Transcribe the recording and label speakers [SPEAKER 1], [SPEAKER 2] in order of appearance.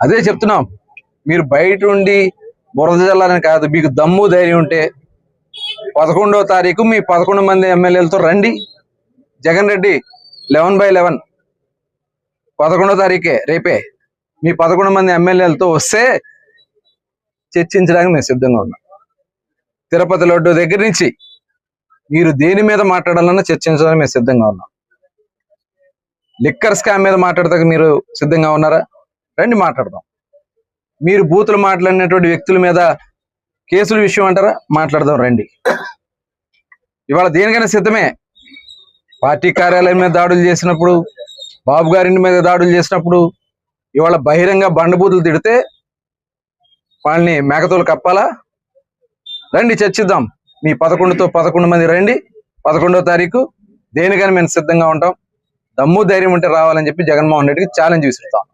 [SPEAKER 1] అదే చెప్తున్నాం, మీరు బయట ఉండి బురద జల్లాలని కాదు, మీకు దమ్ము ధైర్యం ఉంటే 11వ తారీఖు మీ 11 మంది ఎమ్మెల్యేలతో రండి. జగన్ రెడ్డి 11/11 11వ తారీఖే, రేపే మీ 11 మంది ఎమ్మెల్యేలతో వస్తే చర్చించడానికి మేము సిద్ధంగా ఉన్నాం. తిరుపతి లడ్డు దగ్గర నుంచి మీరు దేని మీద మాట్లాడాలన్నా చర్చించడానికి మేము సిద్ధంగా ఉన్నాం. లిక్కర్ స్కామ్ మీద మాట్లాడతాక మీరు సిద్ధంగా ఉన్నారా? రండి మాట్లాడదాం. మీరు బూతులు మాట్లాడినటువంటి వ్యక్తుల మీద కేసుల విషయం అంటారా? మాట్లాడదాం రండి. ఇవాళ దేనికైనా సిద్ధమే. పార్టీ కార్యాలయం మీద దాడులు చేసినప్పుడు, బాబు గారి మీద దాడులు చేసినప్పుడు, ఇవాళ బహిరంగ బండబూతులు తిడితే వాళ్ళని మేకతోలు కప్పాలా? రండి చర్చిద్దాం. మీ 11 మంది రండి 11వ తారీఖు. దేనికైనా మేము సిద్ధంగా ఉంటాం. దమ్ము ధైర్యం ఉంటే రావాలని చెప్పి జగన్మోహన్ రెడ్డికి ఛాలెంజ్ విసురుతాం.